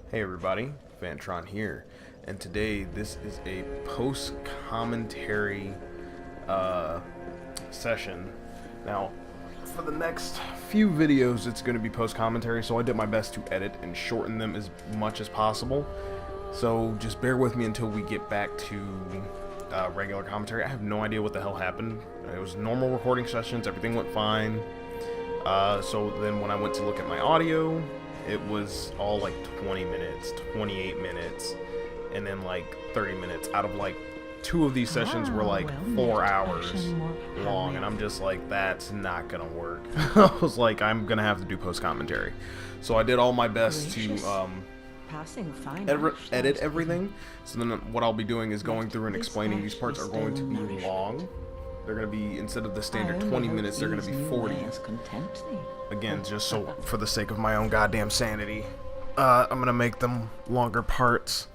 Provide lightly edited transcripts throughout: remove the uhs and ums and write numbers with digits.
Hey everybody, Vantron here, and today this is a post-commentary session. Now, for the next few videos it's going to be post-commentary, so I did my best to edit and shorten them as much as possible. So just bear with me until we get back to regular commentary. I have no idea what the hell happened. It was normal recording sessions, everything went fine. So then when I went to look at my audio, it was all like 20 minutes, 28 minutes, and then like 30 minutes out of like two of these sessions were like 4 hours long, and I'm just like, that's not gonna work. I was like, I'm gonna have to do post commentary. So I did all my best to edit everything. So then what I'll be doing is going through and explaining. These parts are going to be long. They're going to be, instead of the standard 20 minutes, they're going to be 40. Again, just so for the sake of my own goddamn sanity, I'm going to make them longer parts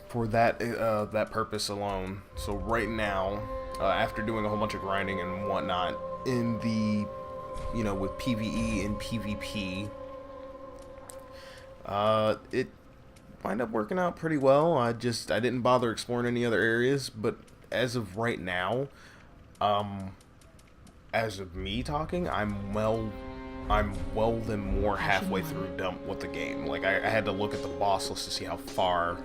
for that that purpose alone. So right now, after doing a whole bunch of grinding and whatnot in the, with PvE and PvP, it wound up working out pretty well. I didn't bother exploring any other areas, but as of right now, as of me talking, I'm well than more halfway through done with the game. Like, I had to look at the boss list to see how far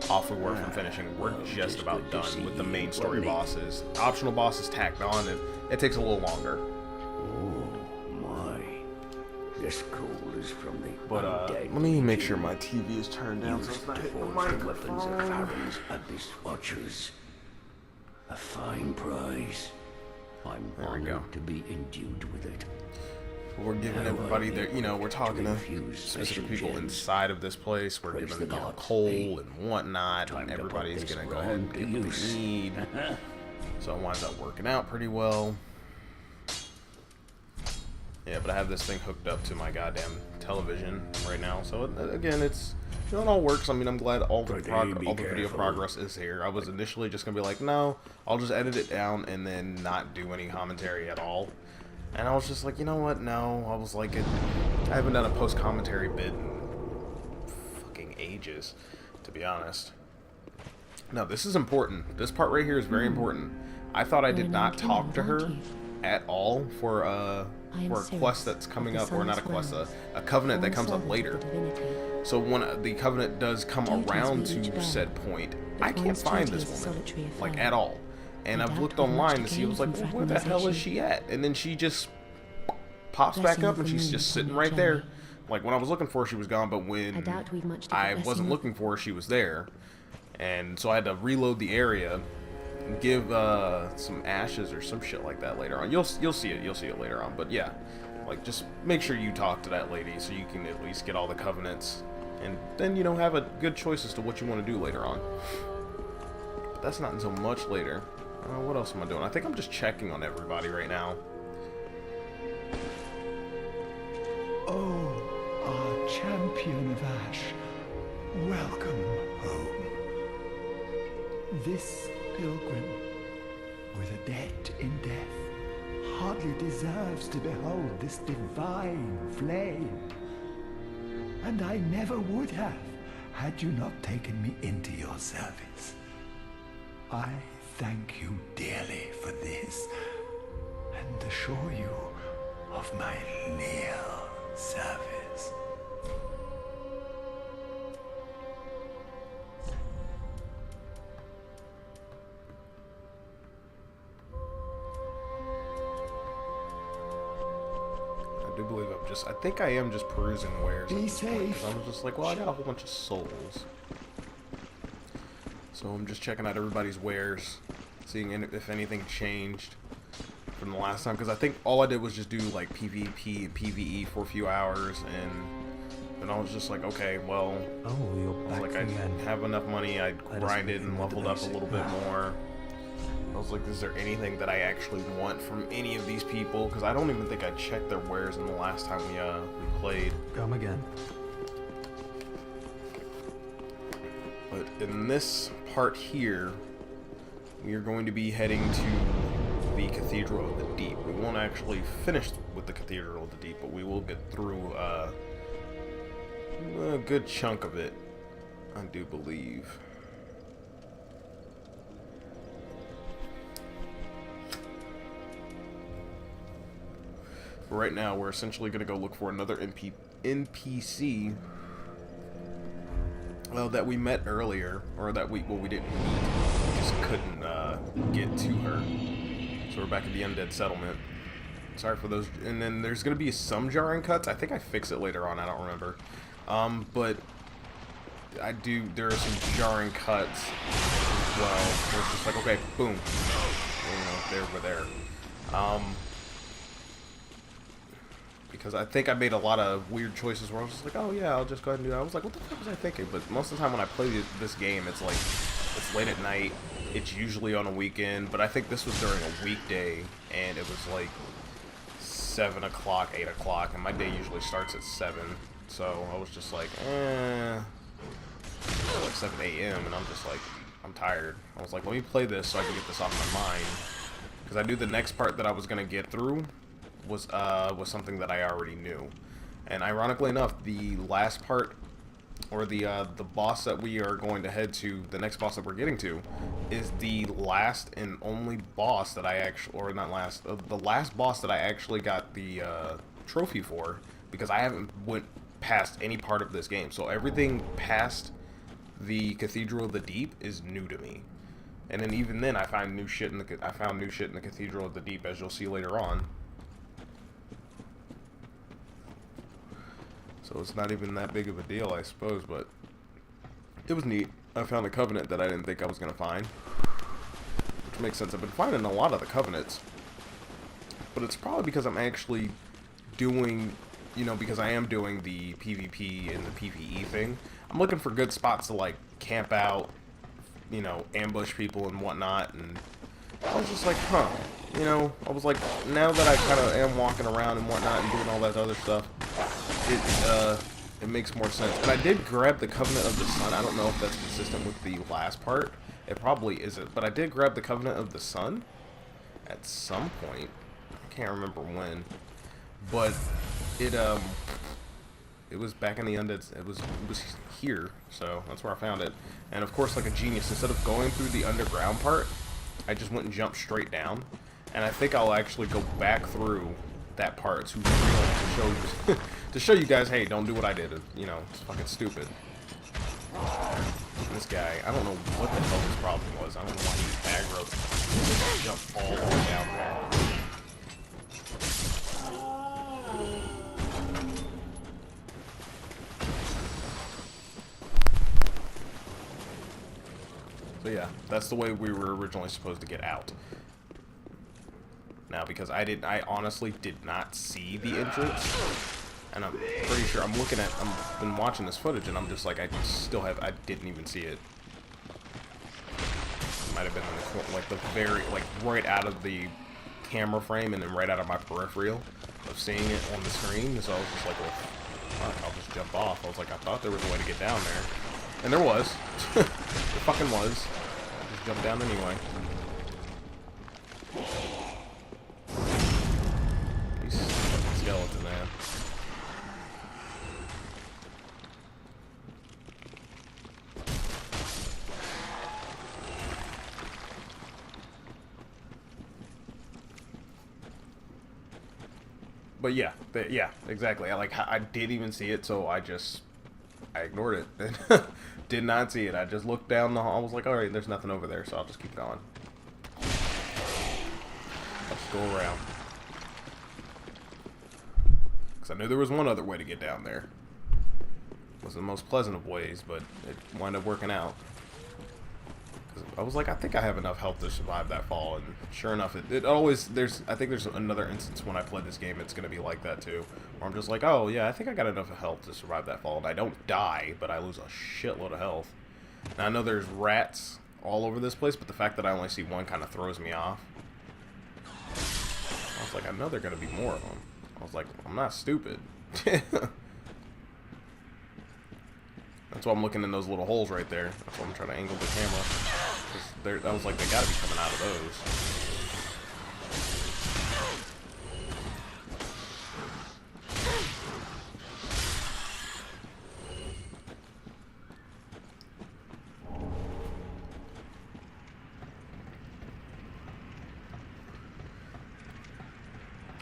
off we were from finishing. We're just about done with the main story bosses. Optional bosses tacked on, and it takes a little longer. Oh my, this coal is from the But let me make sure my TV is turned down so it's not hitting the weapons of microphone. Farron's Abyss Watchers. A fine prize. I'm honored to be endued with it. We're giving everybody their, we're talking to specific people inside of this place. We're giving them coal and whatnot, and everybody's gonna go ahead and get what they need. So it winds up working out pretty well. Yeah, but I have this thing hooked up to my goddamn television right now. So again, it all works. I mean, I'm glad all the video progress is here. I was initially just gonna be like, no, I'll just edit it down and then not do any commentary at all. And I was just like, you know what? No, I was like, I haven't done a post commentary bit in fucking ages, to be honest. No, this is important. This part right here is very important. I thought I did not talk to her at all for a quest that's coming up, or not a quest, a covenant that comes up later. So when the covenant does come around to said point, I can't find this woman, like, at all. And I've looked online to see, I was like, well, where the hell is she at? And then she just pops back up and she's just sitting right there. Like, when I was looking for her, she was gone, but when I wasn't looking for her, she was there. And so I had to reload the area and give some ashes or some shit like that later on. You'll see it later on. But yeah, like, just make sure you talk to that lady so you can at least get all the covenants, and then have a good choice as to what you want to do later on. But that's not until much later. What else am I doing? I think I'm just checking on everybody right now. Oh, our champion of Ash, welcome home. This pilgrim, with a debt in death, hardly deserves to behold this divine flame. And I never would have, had you not taken me into your service. I thank you dearly for this, and assure you of my leal service. I do believe I think I am just perusing wares. Be safe. I was just like, well, I got a whole bunch of souls. So I'm just checking out everybody's wares, seeing if anything changed from the last time. Because I think all I did was just do like PvP and PvE for a few hours, and then I was just like, okay, well, I have enough money. I grinded and leveled up a little bit more. I was like, is there anything that I actually want from any of these people? Because I don't even think I checked their wares in the last time we played. Come again. But in this part here, we are going to be heading to the Cathedral of the Deep. We won't actually finish with the Cathedral of the Deep, but we will get through A good chunk of it, I do believe. But right now, we're essentially going to go look for another NPC that we met earlier, or that we didn't meet. We just couldn't get to her. So we're back at the Undead Settlement. Sorry for those. And then there's going to be some jarring cuts. I think I fix it later on. I don't remember. But there are some jarring cuts as well. Where it's just like, okay, boom. You know, there we're there. Because I think I made a lot of weird choices where I was just like, oh yeah, I'll just go ahead and do that. I was like, what the fuck was I thinking? But most of the time when I play this game, it's like, it's late at night. It's usually on a weekend, but I think this was during a weekday, and it was like 7 o'clock, 8 o'clock, and my day usually starts at 7. So I was just like, like 7 a.m. and I'm just like, I'm tired. I was like, let me play this so I can get this off my mind. Because I knew the next part that I was going to get through was something that I already knew. And ironically enough, the last part, or the boss that we are going to head to, the next boss that we're getting to, is the last and only boss that I actually, or not last, the last boss that I actually got the trophy for, because I haven't went past any part of this game. So everything past the Cathedral of the Deep is new to me. And then even then, I found new shit in the Cathedral of the Deep, as you'll see later on. So it's not even that big of a deal, I suppose, but it was neat. I found a covenant that I didn't think I was going to find, which makes sense. I've been finding a lot of the covenants, but it's probably because I'm actually doing, you know, because I am doing the PvP and the PvE thing. I'm looking for good spots to, like, camp out, you know, ambush people and whatnot, and I was just like, huh, you know, I was like, now that I kind of am walking around and whatnot and doing all that other stuff, it makes more sense. And I did grab the Covenant of the Sun. I don't know if that's consistent with the last part. It probably isn't. But I did grab the Covenant of the Sun at some point. I can't remember when. But it was back in the Undead. It was here. So that's where I found it. And of course, like a genius, instead of going through the underground part, I just went and jumped straight down. And I think I'll actually go back through that part to show you guys, hey, don't do what I did. You know, it's fucking stupid. This guy, I don't know what the hell his problem was. I don't know why he's aggro. He jumped all the way down there. So yeah, that's the way we were originally supposed to get out. Now, because I honestly did not see the entrance, and I'm pretty sure I've been watching this footage, and I'm just like, I didn't even see it. Might have been in the corner, like the right out of the camera frame, and then right out of my peripheral of seeing it on the screen. So I was just like, well, fuck, I'll just jump off. I was like, I thought there was a way to get down there, and there was. There fucking was. I just jumped down anyway. Skeleton, man. But yeah, exactly. I didn't even see it, so I ignored it. Did not see it. I just looked down the hall. I was like, all right, there's nothing over there, so I'll just keep going. Let's go around. I knew there was one other way to get down there. It wasn't the most pleasant of ways, but it wound up working out. I was like, I think I have enough health to survive that fall, and sure enough, it always, I think there's another instance when I play this game, it's going to be like that too, where I'm just like, oh yeah, I think I got enough health to survive that fall, and I don't die, but I lose a shitload of health. Now I know there's rats all over this place, but the fact that I only see one kind of throws me off. I was like, I know there are going to be more of them. I was like, I'm not stupid. That's why I'm looking in those little holes right there. That's why I'm trying to angle the camera. I was like, they gotta be coming out of those.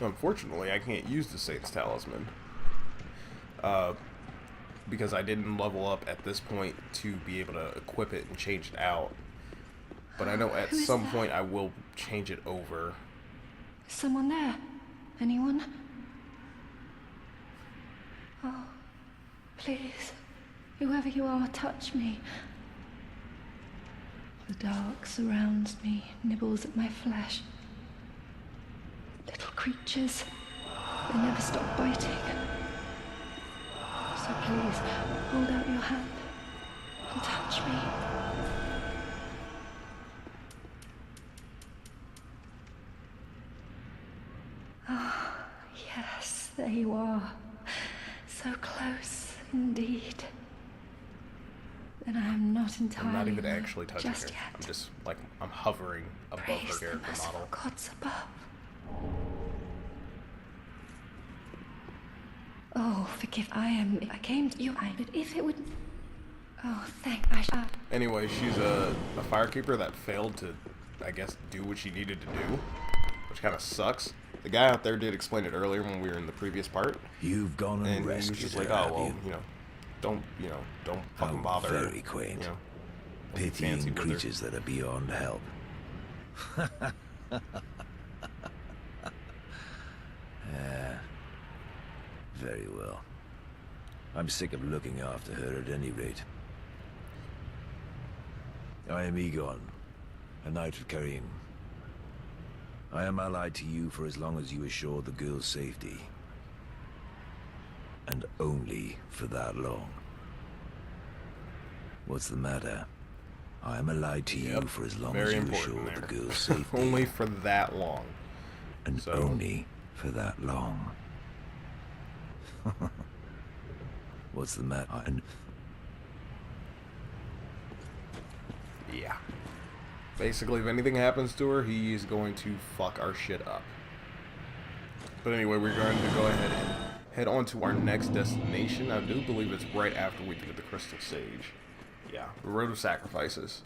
Unfortunately, I can't use the Saint's Talisman. Because I didn't level up at this point to be able to equip it and change it out. But I know at some point I will change it over. Is someone there? Anyone? Oh, please, whoever you are, touch me. The dark surrounds me, nibbles at my flesh. Little creatures, they never stop biting. So please, hold out your hand and touch me. Ah, yes, there you are. So close, indeed. Then I am not entirely I'm not even actually touching her. just yet. I'm just, like, I'm hovering above Praise her the character merciful model. gods above. Oh, forgive. I came to you. But if it would. Oh, Anyway, she's a firekeeper that failed to, I guess, do what she needed to do, which kind of sucks. The guy out there did explain it earlier when we were in the previous part. You've gone and And he was rescued just her, like, have oh, well, you? don't fucking How bother. very quaint. You know, Pitying fancy with her. creatures that are beyond help. Yeah. Very well. I'm sick of looking after her at any rate. I am Egon, a knight of Karim. I am allied to you for as long as you assure the girl's safety. And only for that long. What's the matter? I am allied to you for as long as Very you important assure there. the girl's safety. Only for that long. And So- only for that long. What's the matter? Yeah. Basically, if anything happens to her, he is going to fuck our shit up. But anyway, we're going to go ahead and head on to our next destination. I do believe it's right after we get the Crystal Sage. Yeah, the Road of Sacrifices.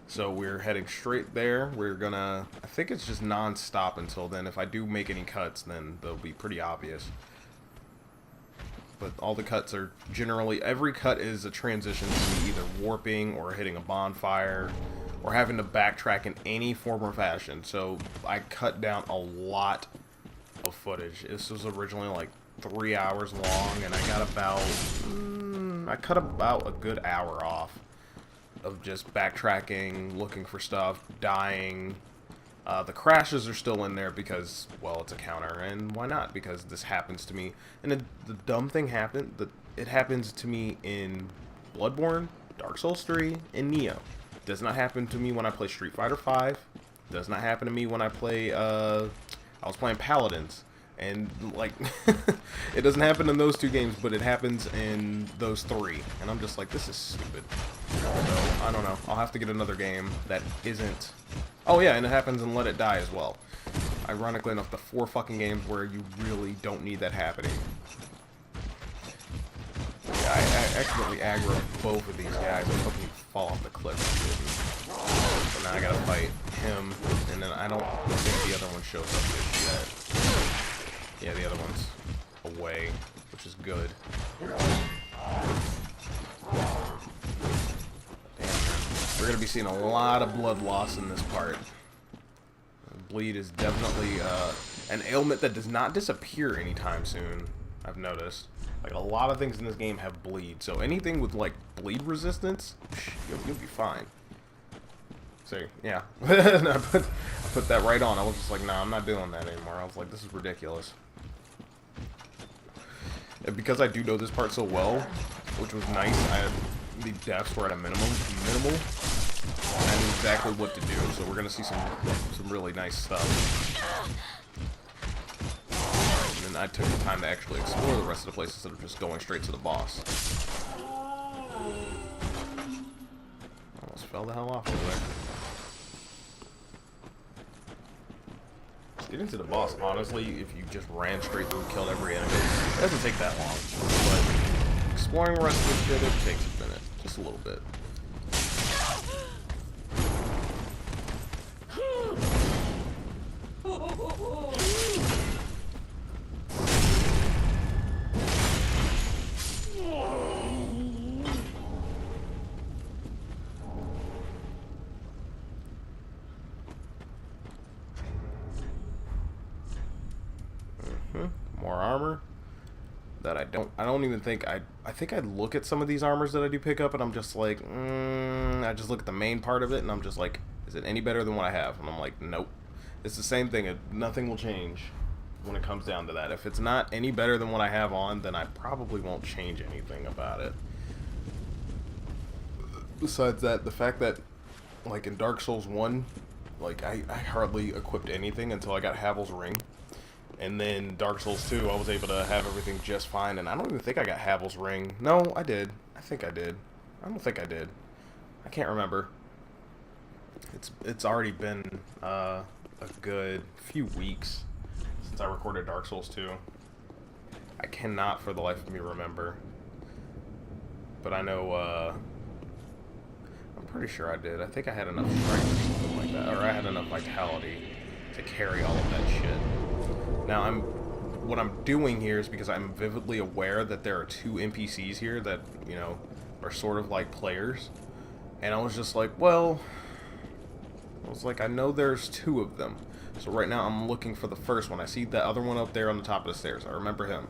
So we're heading straight there. We're gonna, I think it's just non-stop until then. If I do make any cuts, then they'll be pretty obvious. But all the cuts are generally, every cut is a transition to me either warping or hitting a bonfire or having to backtrack in any form or fashion. So I cut down a lot of footage. This was originally like 3 hours long, and I got about, I cut about a good hour off of just backtracking, looking for stuff, dying. The crashes are still in there because, well, it's a counter, and why not? Because this happens to me. And the dumb thing happened, it happens to me in Bloodborne, Dark Souls 3, and Nioh. Does not happen to me when I play Street Fighter 5. Does not happen to me when I play, I was playing Paladins. And, like, it doesn't happen in those two games, but it happens in those three. And I'm just like, this is stupid. So, I don't know. I'll have to get another game that isn't... Oh, yeah, and it happens in Let It Die as well. Ironically enough, the 4 fucking games where you really don't need that happening. Yeah, I accidentally aggro both of these guys. I'm hoping to fall off the cliff. So now I gotta fight him, and then I don't think the other one shows up just yet. Yeah, the other one's away, which is good. Damn, we're gonna be seeing a lot of blood loss in this part. Bleed is definitely an ailment that does not disappear anytime soon, I've noticed. Like, a lot of things in this game have bleed, so anything with, like, bleed resistance, you'll be fine. So, yeah. I put that right on. I was just like, nah, I'm not doing that anymore. I was like, this is ridiculous. And because I do know this part so well, which was nice, the deaths were at a minimal. I knew exactly what to do, so we're gonna see some really nice stuff. And then I took the time to actually explore the rest of the place instead of just going straight to the boss. Almost fell the hell off over there. Getting to the boss, honestly, if you just ran straight through and killed every enemy, it doesn't take that long. But exploring the rest of this shit, it takes a minute. Just a little bit. don't even think I think I'd look at some of these armors that I do pick up, and I'm just like, I just look at the main part of it, and I'm just like, is it any better than what I have? And I'm like, nope. It's the same thing. Nothing will change when it comes down to that. If it's not any better than what I have on, then I probably won't change anything about it. Besides that, the fact that, like, in Dark Souls 1, like, I hardly equipped anything until I got Havel's Ring. And then Dark Souls 2, I was able to have everything just fine, and I don't even think I got Havel's Ring. No, I did. I think I did. I don't think I did. I can't remember. It's already been a good few weeks since I recorded Dark Souls 2. I cannot for the life of me remember. But I know, I'm pretty sure I did. I think I had enough strength or something like that. Or I had enough vitality to carry all of that shit. Now, what I'm doing here is because I'm vividly aware that there are 2 NPCs here that, you know, are sort of like players. And I was just like, well, I know there's 2 of them. So right now I'm looking for the first one. I see the other one up there on the top of the stairs. I remember him.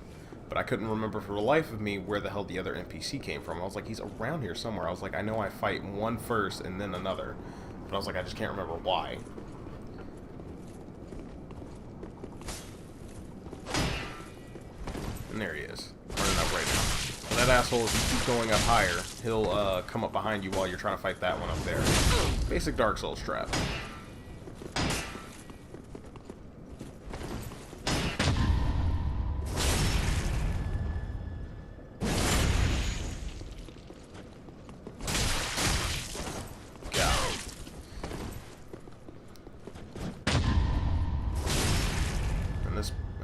But I couldn't remember for the life of me where the hell the other NPC came from. I was like, he's around here somewhere. I was like, I know I fight one first and then another. But I was like, I just can't remember why. And there he is, running up right now. And that asshole, if you keep going up higher, he'll come up behind you while you're trying to fight that one up there. Basic Dark Souls trap.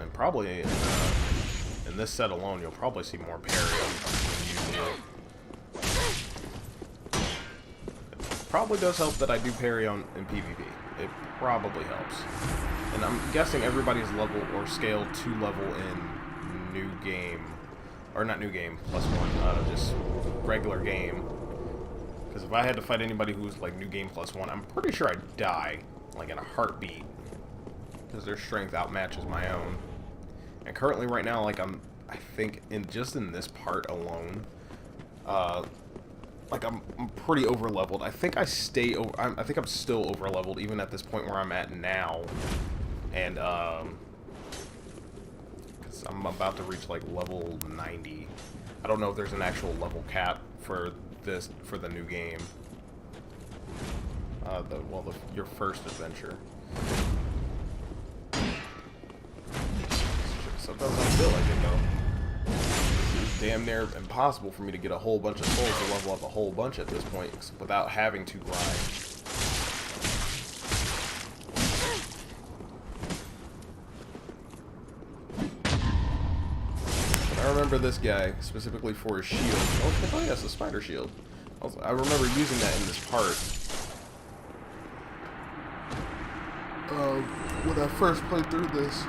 And probably in this set alone, you'll probably see more parry than usual. It probably does help that I do parry in PvP. It probably helps. And I'm guessing everybody's level or scale to level in new game, or not new game, +1, just regular game. Because if I had to fight anybody who's like new game +1, I'm pretty sure I'd die, like in a heartbeat. Because their strength outmatches my own. And currently right now, like I think in this part alone, like I'm pretty over leveled. I think I think I'm still over leveled even at this point where I'm at now. And because I'm about to reach like level 90. I don't know if there's an actual level cap for the new game. Your first adventure. Sometimes I feel like it though. It's damn near impossible for me to get a whole bunch of souls to level up a whole bunch at this point without having to grind. But I remember this guy specifically for his shield. Oh yes, the spider shield. I remember using that in this part. When I first played through this.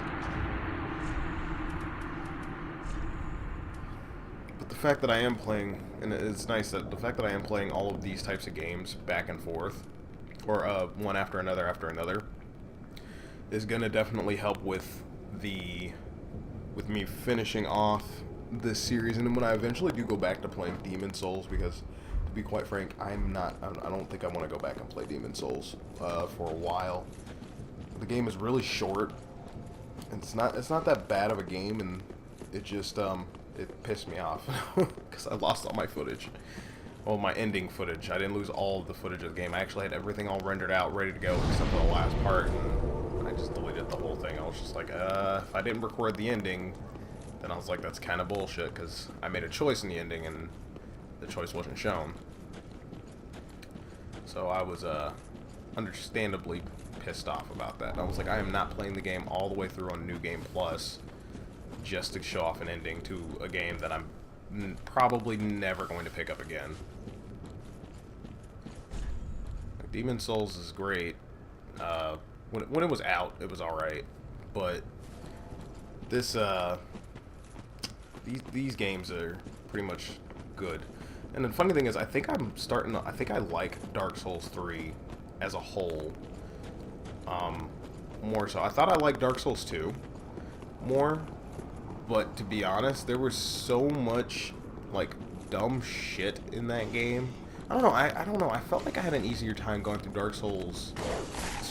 The fact that I am playing, and it's nice that the fact that I am playing all of these types of games back and forth, or one after another, is gonna definitely help with me finishing off this series. And then when I eventually do go back to playing Demon Souls, because to be quite frank, I don't think I want to go back and play Demon Souls for a while. The game is really short, and it's not that bad of a game, and it just it pissed me off because I lost all my footage. Well, my ending footage. I didn't lose all of the footage of the game. I actually had everything all rendered out, ready to go, except for the last part, and I just deleted the whole thing. I was just like, if I didn't record the ending, then I was like, that's kind of bullshit, because I made a choice in the ending, and the choice wasn't shown. So I was, understandably pissed off about that. And I was like, I am not playing the game all the way through on New Game Plus just to show off an ending to a game that I'm probably never going to pick up again. Like, Demon Souls is great. When it was out, it was alright. But this, these games are pretty much good. And the funny thing is, I think I like Dark Souls 3 as a whole. More so. I thought I liked Dark Souls 2 more. But to be honest, there was so much like dumb shit in that game. I don't know. I don't know. I felt like I had an easier time going through Dark Souls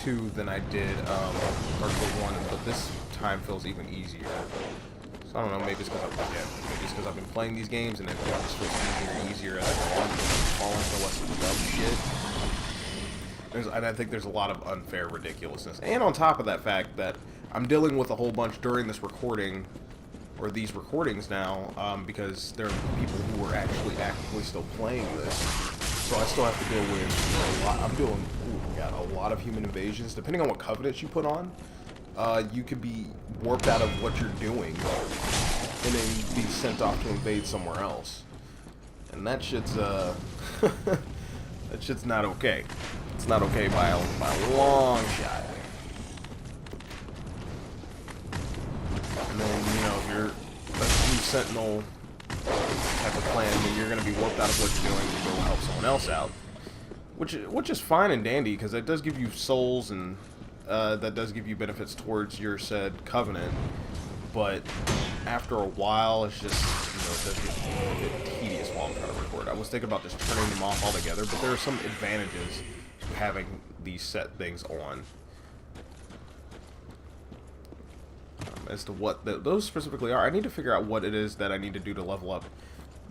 2 than I did Dark Souls 1, but this time feels even easier. So I don't know. Maybe it's because I've been playing these games and it just feels easier and easier as I go on. Fall into less dumb shit. And I think there's a lot of unfair ridiculousness. And on top of that fact that I'm dealing with a whole bunch during this recording, or these recordings now, because there are people who are actually actively still playing this. So I still have to deal with a lot. I'm doing a lot of human invasions. Depending on what covenants you put on, you could be warped out of what you're doing and then be sent off to invade somewhere else. And that shit's that shit's not okay. It's not okay by a long shot. And then, you know, if you're a Blue Sentinel type of plan, then you're going to be warped out of what you're doing to go help someone else out. Which is fine and dandy, because it does give you souls, and that does give you benefits towards your said covenant. But after a while, it's just, you know, it does get a bit tedious while I'm trying to record. I was thinking about just turning them off altogether, but there are some advantages to having these set things on. As to what those specifically are, I need to figure out what it is that I need to do to level up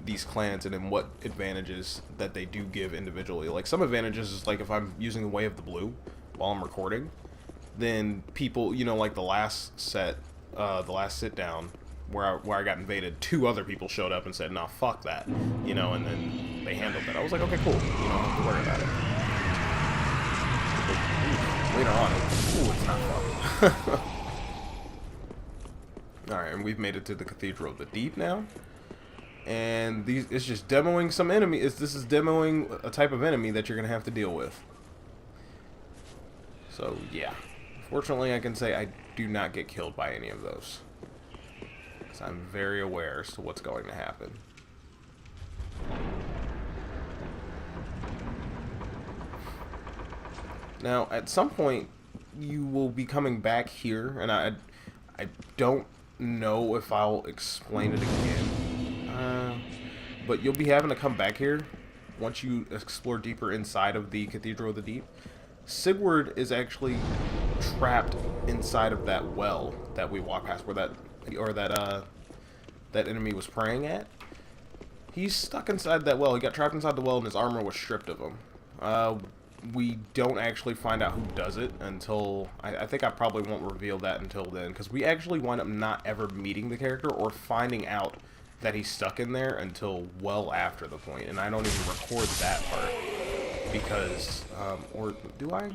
these clans, and then what advantages that they do give individually. Like, some advantages is like if I'm using the Way of the Blue while I'm recording, then people, you know, like the last set, the last sit down where I got invaded, 2 other people showed up and said, "Nah, fuck that," you know, and then they handled that. I was like, okay, cool, you know, I don't have to worry about it. But, later on, it's not fun. Alright, and we've made it to the Cathedral of the Deep now. And it's just demoing some enemy. This is demoing a type of enemy that you're going to have to deal with. So, yeah. Fortunately, I can say I do not get killed by any of those. Because I'm very aware as to what's going to happen. Now, at some point, you will be coming back here, and I don't know if I'll explain it again, but you'll be having to come back here once you explore deeper inside of the Cathedral of the Deep. Sigurd is actually trapped inside of that well that we walked past, where that enemy was praying at. He's stuck inside that well. He got trapped inside the well, and his armor was stripped of him. We don't actually find out who does it until... I think I probably won't reveal that until then, because we actually wind up not ever meeting the character or finding out that he's stuck in there until well after the point, and I don't even record that part, because... or do I?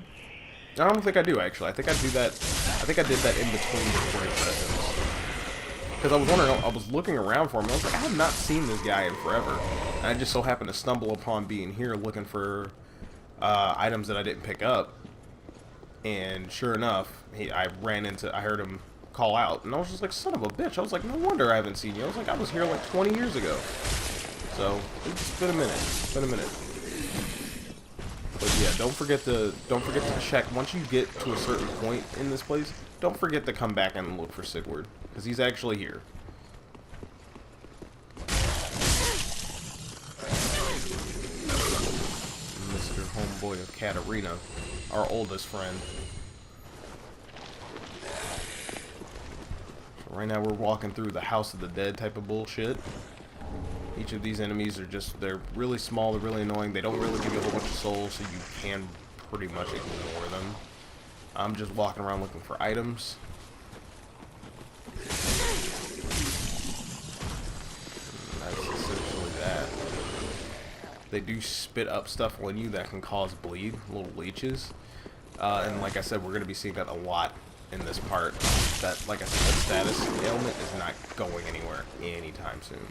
I don't think I do, actually. I think I do that... I think I did that in between the recording sessions. Because I was wondering, I was looking around for him, and I was like, I have not seen this guy in forever. And I just so happened to stumble upon being here looking for... items that I didn't pick up, and sure enough, I heard him call out, and I was just like, son of a bitch. I was like, no wonder I haven't seen you. I was like, I was here like 20 years ago. So it's been a minute. It's been a minute. But yeah, don't forget to check once you get to a certain point in this place. Don't forget to come back and look for Sigurd, because he's actually here. Homeboy of Katarina, our oldest friend. So right now we're walking through the House of the Dead type of bullshit. Each of these enemies are just, they're really small, they're really annoying, they don't really give you a whole bunch of souls, so you can pretty much ignore them. I'm just walking around looking for items. And that's essentially that. They do spit up stuff on you that can cause bleed, little leeches. And like I said, we're going to be seeing that a lot in this part. That, like I said, that status ailment is not going anywhere anytime soon.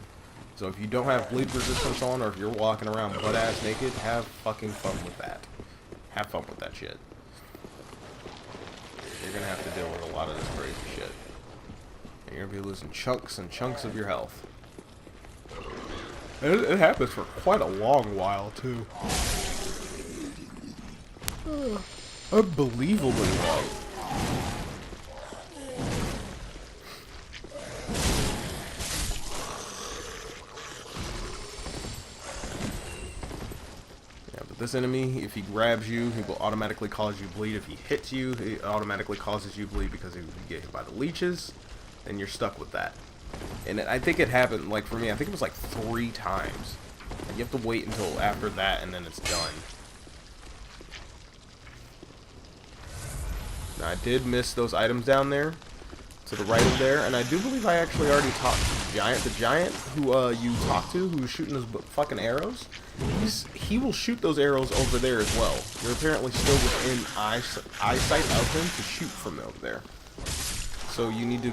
So if you don't have bleed resistance on, or if you're walking around butt-ass naked, have fucking fun with that. Have fun with that shit. You're going to have to deal with a lot of this crazy shit. And you're going to be losing chunks and chunks of your health. It happens for quite a long while, too. Unbelievably long. this enemy, if he grabs you, he will automatically cause you bleed. If he hits you, it automatically causes you bleed because if you get hit by the leeches, then you're stuck with that. And I think it happened, like for me, I think it was like 3 times. And you have to wait until after that and then it's done. Now, I did miss those items down there to the right of there, and I do believe I actually already talked to the giant who you talked to, who's shooting those fucking arrows. He will shoot those arrows over there as well. You're apparently still within eyesight of him to shoot from over there. So you need to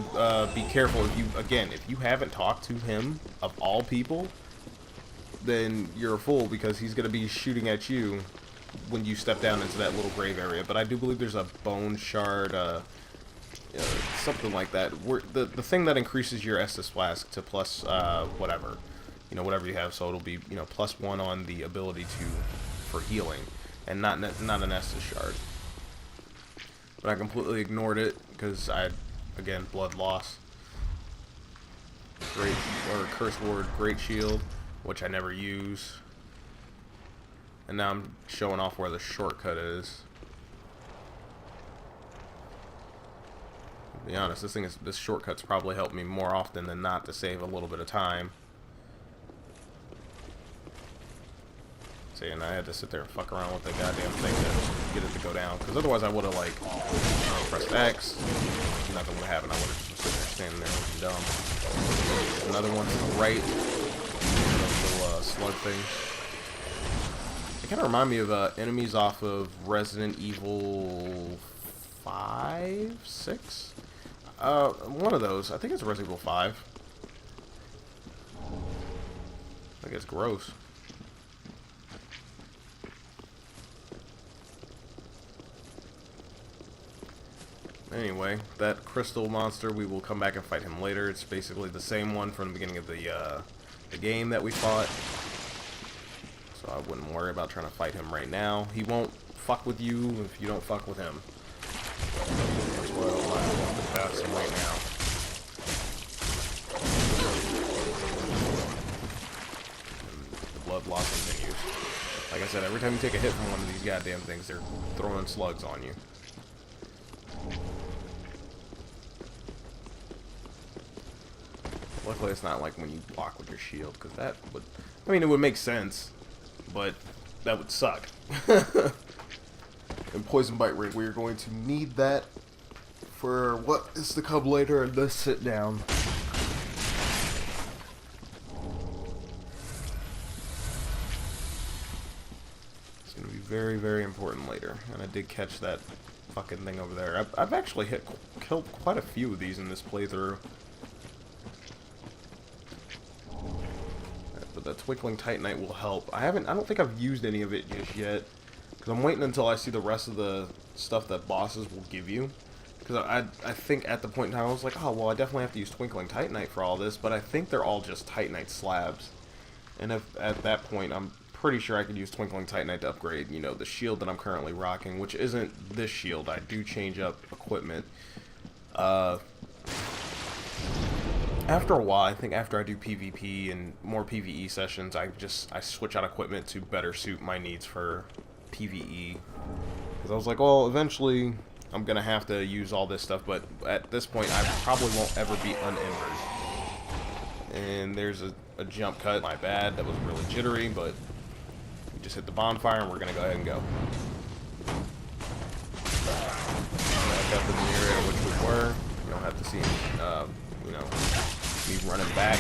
be careful. If you haven't talked to him, of all people, then you're a fool, because he's going to be shooting at you when you step down into that little grave area. But I do believe there's a bone shard, something like that. The thing that increases your Estus Flask to plus whatever you have, so it'll be +1 on the ability for healing, and not an Estus Shard. But I completely ignored it because again, blood loss. Curse Ward, Great Shield, which I never use. And now I'm showing off where the shortcut is. To be honest, this shortcut's probably helped me more often than not to save a little bit of time. See, and I had to sit there and fuck around with the goddamn thing to get it to go down, because otherwise I would have like pressed X, nothing would happen. I would have just been sitting there standing there looking dumb. Another one to the right, those little slug things. They kind of remind me of enemies off of Resident Evil 5, 6. One of those. I think it's Resident Evil 5. I think it's gross. Anyway, that crystal monster, we will come back and fight him later. It's basically the same one from the beginning of the game that we fought. So I wouldn't worry about trying to fight him right now. He won't fuck with you if you don't fuck with him. That's why I want to pass him right now. And the blood loss continues. Like I said, every time you take a hit from one of these goddamn things, they're throwing slugs on you. Luckily, it's not like when you block with your shield, because that would... I mean, it would make sense, but that would suck. And Poison Bite Ring, we are going to need that for what is to come later in this sit down. It's going to be very, very important later. And I did catch that fucking thing over there. I've actually killed quite a few of these in this playthrough. But that Twinkling Titanite will help. I don't think I've used any of it just yet, because I'm waiting until I see the rest of the stuff that bosses will give you. Because I think at the point in time I was like, oh well, I definitely have to use Twinkling Titanite for all this, but I think they're all just Titanite slabs. And if at that point I'm pretty sure I could use Twinkling Titanite to upgrade, the shield that I'm currently rocking, which isn't this shield. I do change up equipment. After a while, I think after I do PvP and more PvE sessions, I switch out equipment to better suit my needs for PvE. Because I was like, well, eventually I'm going to have to use all this stuff, but at this point I probably won't ever be uninjured. And there's a jump cut. My bad, that was really jittery, but we just hit the bonfire and we're going to go ahead and go. Back up in the area which we were. You don't have to see me running back.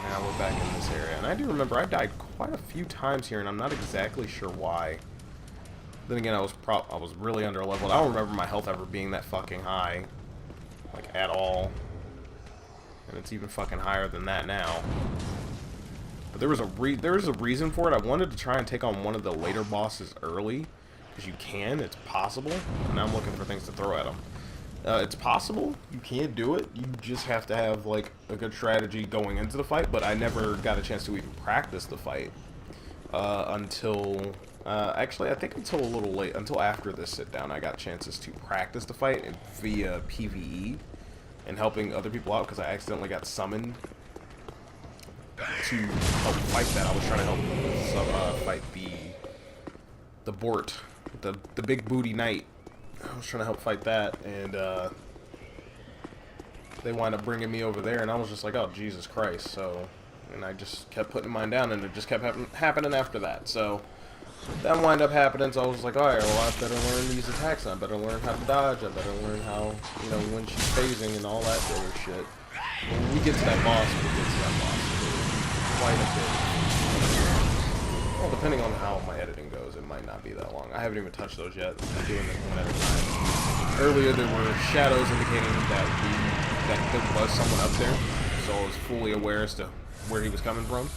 Now we're back in this area. And I do remember I died quite a few times here, and I'm not exactly sure why. Then again, I was really under leveled. I don't remember my health ever being that fucking high. Like, at all. And it's even fucking higher than that now. But there was a reason for it. I wanted to try and take on one of the later bosses early. Because you can, it's possible. And now I'm looking for things to throw at them. It's possible, you can do it, you just have to have like a good strategy going into the fight, but I never got a chance to even practice the fight until, actually I think until a little late, until after this sit down I got chances to practice the fight via PvE and helping other people out, because I accidentally got summoned to help fight that. I was trying to help fight the Bort, the big booty knight. I was trying to help fight that, and they wind up bringing me over there, and I was just like, oh, Jesus Christ. So, and I just kept putting mine down, and it just kept happening after that. So that wind up happening, so I was like, alright, well, I better learn these attacks, and I better learn how to dodge, I better learn how, you know, when she's phasing and all that other shit. When we get to that boss, quite a bit. Well, depending on how my editing goes, it might not be that long. I haven't even touched those yet. I'm doing it one at a time. Earlier, there were shadows indicating that there was someone up there, so I was fully aware as to where he was coming from.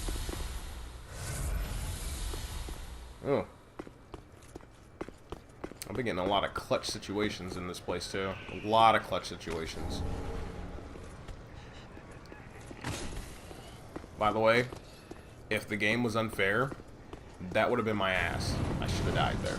Oh. I've been getting a lot of clutch situations in this place, too. A lot of clutch situations. By the way, if the game was unfair, that would have been my ass. I should have died there.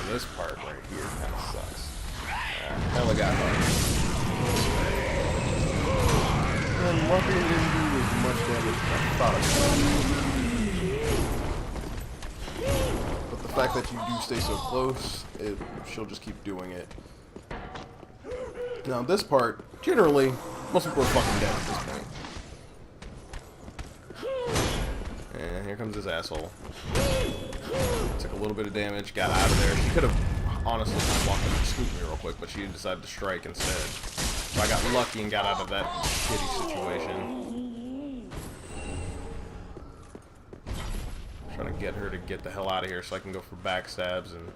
This part right here kind of sucks. Hella got hard. And luckily didn't do as much damage as I thought it would. But the fact that you do stay so close, she'll just keep doing it. Now this part, generally, most people are fucking dead at this point. And here comes this asshole. Took a little bit of damage, got out of there. She could have honestly walked up and scooped me real quick, but she decided to strike instead. So I got lucky and got out of that shitty situation. Trying to get her to get the hell out of here so I can go for backstabs and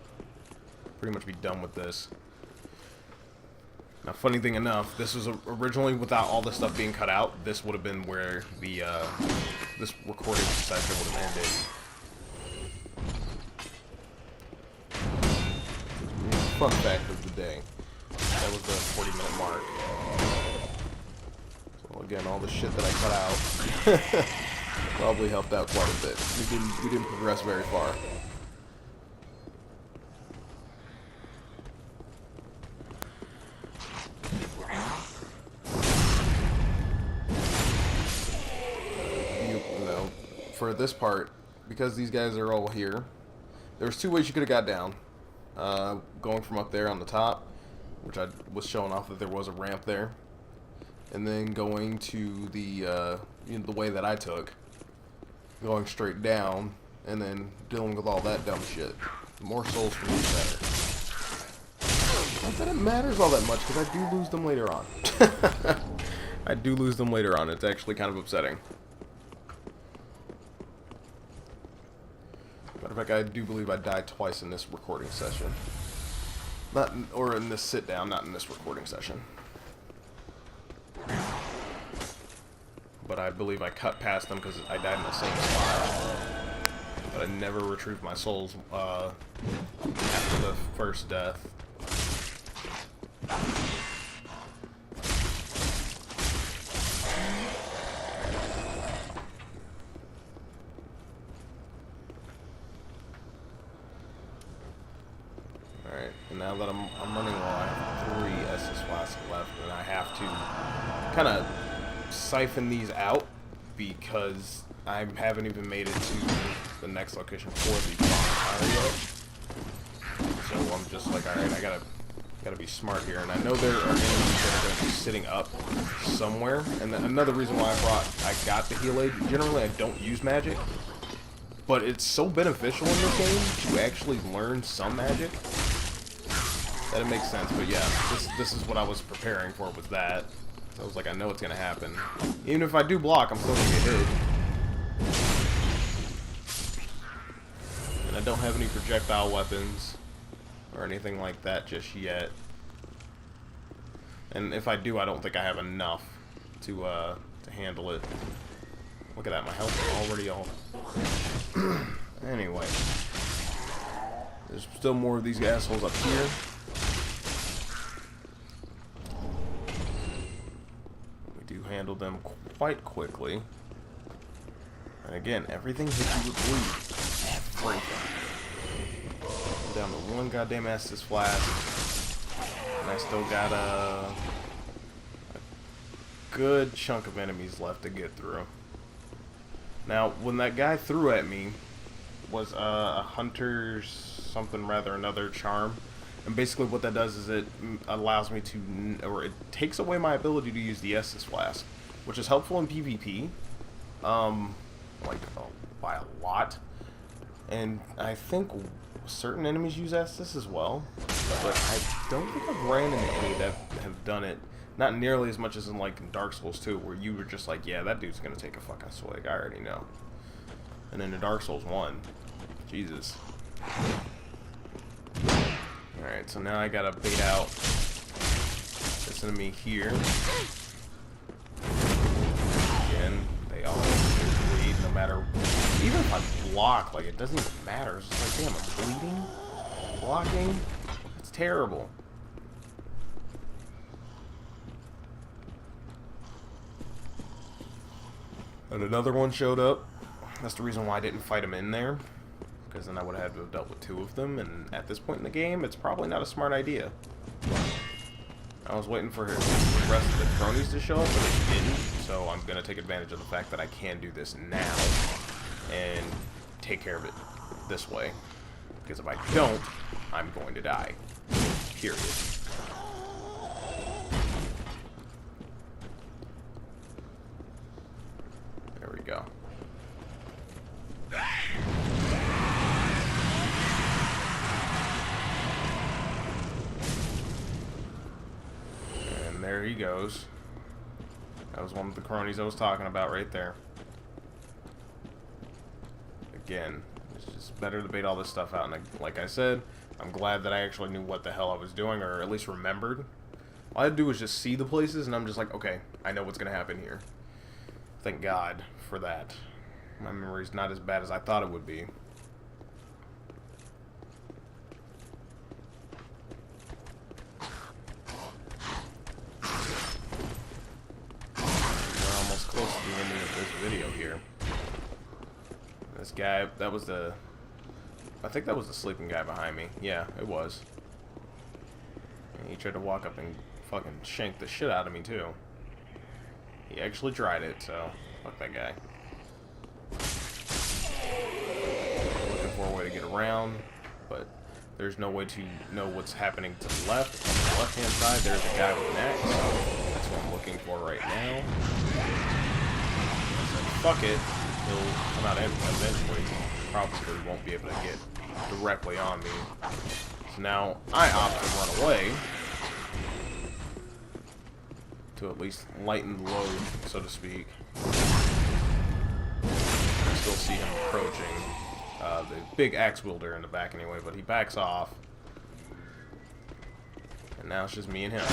pretty much be done with this. Now, funny thing enough, this was originally, without all this stuff being cut out, this would have been where the this recording session would have ended. Fun fact of the day. That was the 40-minute mark. So again, all the shit that I cut out probably helped out quite a bit. We didn't progress very far. You know, for this part, because these guys are all here, there's two ways you could have got down. Going from up there on the top, which I was showing off that there was a ramp there, and then going to the you know, the way that I took, going straight down, and then dealing with all that dumb shit. The more souls for me, the better. Not that it matters all that much, because I do lose them later on. I do lose them later on. It's actually kind of upsetting. Matter of fact, I do believe I died twice in this recording session. Or in this sit down, not in this recording session. But I believe I cut past them because I died in the same spot. But I never retrieved my souls after the first death. Alright, and now that I'm running low, I have 3 Estus flasks left, and I have to kind of siphon these out because I haven't even made it to the next location for the bonfire yet. So I'm just like, alright, I gotta be smart here, and I know there are enemies that are going to be sitting up somewhere. And another reason why I got the heal aid. Generally, I don't use magic, but it's so beneficial in this game to actually learn some magic that it makes sense. But yeah, this is what I was preparing for, was that. I was like, I know it's gonna happen. Even if I do block, I'm still gonna get hit. And I don't have any projectile weapons or anything like that just yet. And if I do, I don't think I have enough to handle it. Look at that, my health is already all... Anyway. There's still more of these assholes up here. We do handle them quite quickly. And again, everything hits you with bleed. Everything. I'm down to one goddamn Estus flask. And I still got a good chunk of enemies left to get through. Now, when that guy threw at me, was a hunter's something rather another charm, and basically what that does is it allows me to, or it takes away my ability to use the Estus flask, which is helpful in PvP, like by a lot, and I think certain enemies use Estus as well, but I don't think I've ran into any that have done it, not nearly as much as in like in Dark Souls 2, where you were just like, yeah, that dude's gonna take a fucking swig, I already know. And then in Dark Souls 1, Jesus. Alright, so now I gotta bait out this enemy here. Again, they all bleed no matter... Even if I block, like, it doesn't even matter. It's just like, damn, I'm bleeding? Blocking? It's terrible. And another one showed up. That's the reason why I didn't fight him in there, because then I would have had to have dealt with two of them, and at this point in the game, it's probably not a smart idea. I was waiting for the rest of the cronies to show up, but they didn't, so I'm going to take advantage of the fact that I can do this now, and take care of it this way, because if I don't, I'm going to die. Period. There we go. And there he goes. That was one of the cronies I was talking about right there. Again, it's just better to bait all this stuff out. And like I said, I'm glad that I actually knew what the hell I was doing, or at least remembered. All I had to do was just see the places, and I'm just like, okay, I know what's going to happen here. Thank God for that. My memory's not as bad as I thought it would be. We're almost close to the ending of this video here. This guy, that was the... I think that was the sleeping guy behind me. Yeah, it was. And he tried to walk up and fucking shank the shit out of me, too. He actually tried it, so fuck that guy. Looking for a way to get around, but there's no way to know what's happening to the left. On the left-hand side, there's a guy with an axe. That's what I'm looking for right now. So fuck it. He'll come out eventually. Probably won't be able to get directly on me. So now I opt to run away, to at least lighten the load, so to speak. I still see him approaching. The big axe wielder in the back anyway, but he backs off. And now it's just me and him.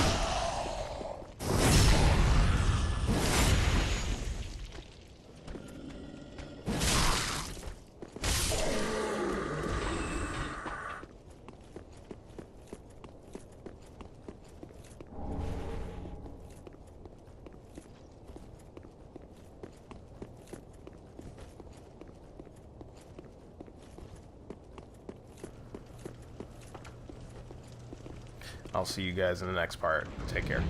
I'll see you guys in the next part. Take care.